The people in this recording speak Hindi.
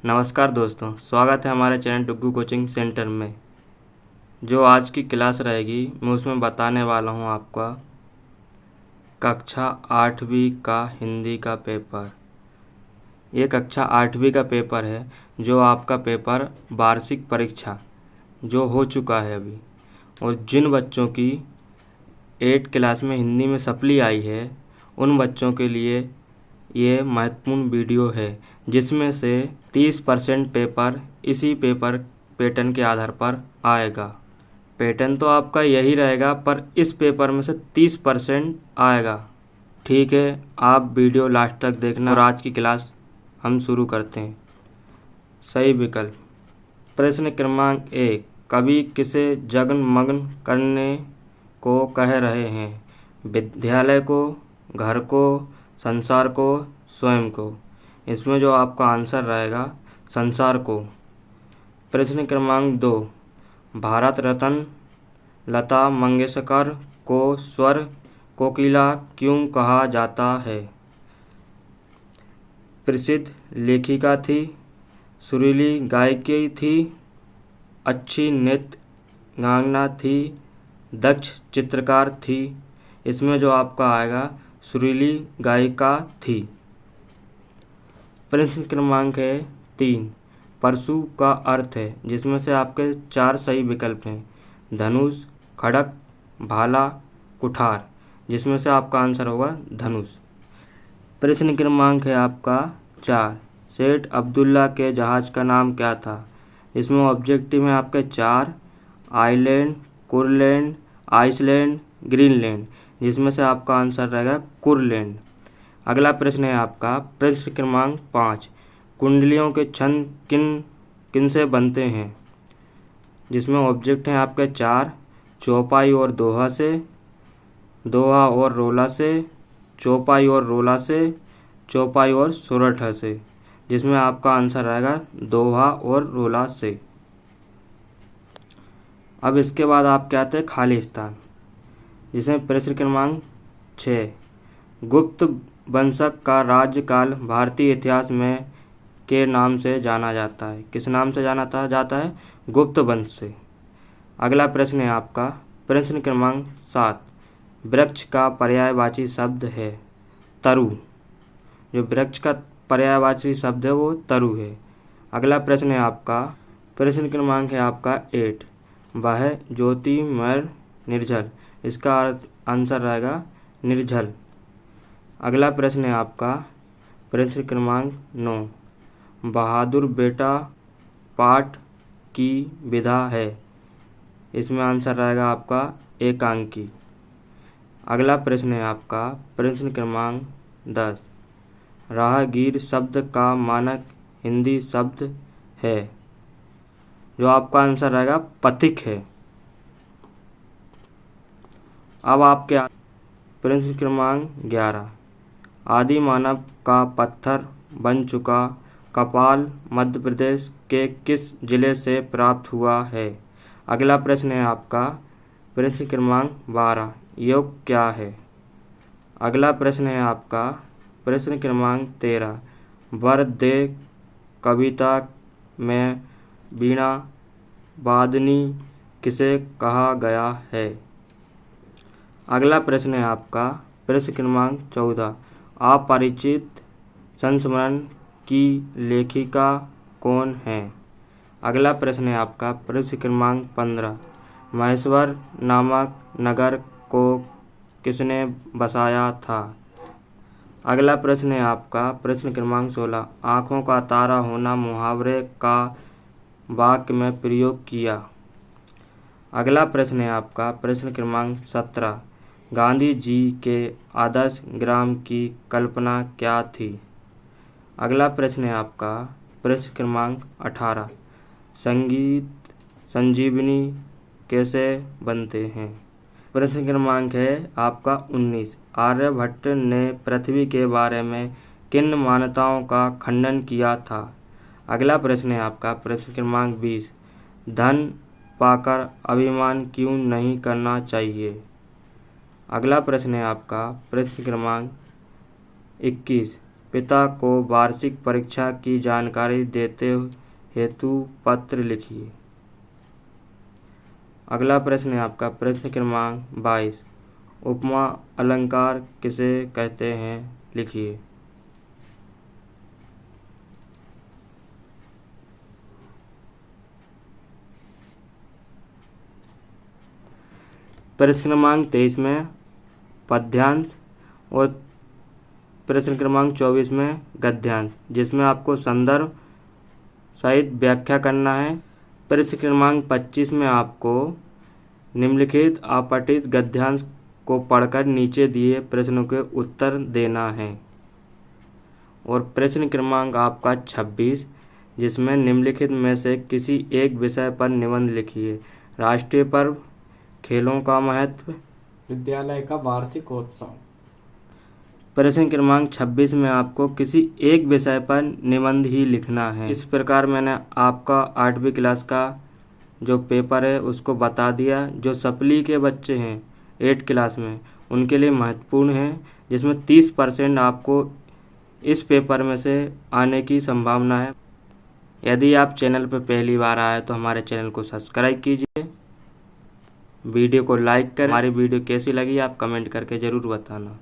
नमस्कार दोस्तों, स्वागत है हमारे चैनल टुग्गू कोचिंग सेंटर में। जो आज की क्लास रहेगी मैं उसमें बताने वाला हूं आपका कक्षा 8वीं का हिंदी का पेपर। ये कक्षा 8वीं का पेपर है जो आपका पेपर वार्षिक परीक्षा जो हो चुका है अभी, और जिन बच्चों की 8 क्लास में हिंदी में सप्ली आई है उन बच्चों के लिए ये महत्वपूर्ण वीडियो है, जिसमें से 30% पेपर इसी पेपर पैटर्न के आधार पर आएगा। पैटर्न तो आपका यही रहेगा पर इस पेपर में से 30% आएगा। ठीक है, आप वीडियो लास्ट तक देखना और आज की क्लास हम शुरू करते हैं। सही विकल्प। प्रश्न क्रमांक 1, कवि किसे जगमगन करने को कह रहे हैं? विद्यालय को, घर को, संसार को, स्वयं को? इसमें जो आपका आंसर रहेगा संसार को। प्रश्न क्रमांक 2, भारत रत्न लता मंगेशकर को स्वर कोकिला क्यों कहा जाता है? प्रसिद्ध लेखिका थी, सुरीली गायिका थी, अच्छी नृत्य गायिका थी, दक्ष चित्रकार थी? इसमें जो आपका आएगा सुरीली गायिका थी। प्रश्न क्रमांक है 3, परशु का अर्थ है, जिसमें से आपके 4 सही विकल्प हैं। धनुष, खड़ग, भाला, कुठार? जिसमें से आपका आंसर होगा धनुष। प्रश्न क्रमांक है आपका 4, सेठ अब्दुल्ला के जहाज का नाम क्या था? इसमें ऑब्जेक्टिव में आपके 4, आइलैंड, कुरलैंड, आइसलैंड, ग्रीनलैंड? जिसमें से आपका आंसर रहेगा कुरलैंड। अगला प्रश्न है आपका प्रश्न क्रमांक 5, कुंडलियों के छंद किन किन से बनते हैं? जिसमें ऑब्जेक्ट हैं आपके 4, चौपाई और दोहा से, दोहा और रोला से, चौपाई और रोला से, चौपाई और सोरठ से? जिसमें आपका आंसर रहेगा दोहा और रोला से। अब इसके बाद आप क्या आते हैं खाली स्थान, जिसमें प्रश्न क्रमांक 6, गुप्त वंशक का राज्यकाल भारतीय इतिहास में के नाम से जाना जाता है? किस नाम से जाना जाता है? गुप्त वंश से। अगला प्रश्न है आपका प्रश्न क्रमांक 7, वृक्ष का पर्यायवाची शब्द है तरु? जो वृक्ष का पर्यायवाची शब्द है वो तरु है। अगला प्रश्न है आपका प्रश्न क्रमांक है आपका 8, वह ज्योतिर्मय निर्झर? इसका आंसर रहेगा निर्झर। अगला प्रश्न है आपका प्रश्न क्रमांक 9, बहादुर बेटा पाठ की विधा है? इसमें आंसर रहेगा आपका एकांकी। अगला प्रश्न है आपका प्रश्न क्रमांक 10, राहगीर शब्द का मानक हिंदी शब्द है? जो आपका आंसर रहेगा पथिक है। अब आपके प्रश्न क्रमांक 11, आदि मानव का पत्थर बन चुका कपाल मध्य प्रदेश के किस जिले से प्राप्त हुआ है? अगला प्रश्न है आपका प्रश्न क्रमांक 12, योग क्या है? अगला प्रश्न है आपका प्रश्न क्रमांक 13, वर दे कविता में वीणा वादनी किसे कहा गया है? अगला प्रश्न है आपका प्रश्न क्रमांक 14, अपरिचित संस्मरण की लेखिका कौन है? अगला प्रश्न है आपका प्रश्न क्रमांक 15, महेश्वर नामक नगर को किसने बसाया था? अगला प्रश्न है आपका प्रश्न क्रमांक 16, आँखों का तारा होना मुहावरे का वाक्य में प्रयोग किया? अगला प्रश्न है आपका प्रश्न क्रमांक 17, गांधी जी के आदर्श ग्राम की कल्पना क्या थी? अगला प्रश्न है आपका प्रश्न क्रमांक 18, संगीत संजीवनी कैसे बनते हैं? प्रश्न क्रमांक है आपका 19, आर्यभट्ट ने पृथ्वी के बारे में किन मान्यताओं का खंडन किया था? अगला प्रश्न है आपका प्रश्न क्रमांक 20, धन पाकर अभिमान क्यों नहीं करना चाहिए? अगला प्रश्न है आपका प्रश्न क्रमांक 21, पिता को वार्षिक परीक्षा की जानकारी देते हेतु पत्र लिखिए। अगला प्रश्न है आपका प्रश्न क्रमांक 22। उपमा अलंकार किसे कहते हैं, लिखिए। प्रश्न क्रमांक 23 में पद्यांश और प्रश्न क्रमांक 24 में गद्यांश, जिसमें आपको संदर्भ सहित व्याख्या करना है। प्रश्न क्रमांक 25 में आपको निम्नलिखित अपठित गद्यांश को पढ़कर नीचे दिए प्रश्नों के उत्तर देना है। और प्रश्न क्रमांक आपका 26, जिसमें निम्नलिखित में से किसी एक विषय पर निबंध लिखिए। राष्ट्रीय पर्व, खेलों का महत्व, विद्यालय का वार्षिकोत्सव। प्रश्न क्रमांक 26 में आपको किसी एक विषय पर निबंध ही लिखना है। इस प्रकार मैंने आपका 8वीं क्लास का जो पेपर है उसको बता दिया। जो सप्ली के बच्चे हैं 8 क्लास में, उनके लिए महत्वपूर्ण है, जिसमें 30% आपको इस पेपर में से आने की संभावना है। यदि आप चैनल पर पहली बार आए तो हमारे चैनल को सब्सक्राइब कीजिए, वीडियो को लाइक करें। हमारी वीडियो कैसी लगी आप कमेंट करके ज़रूर बताना।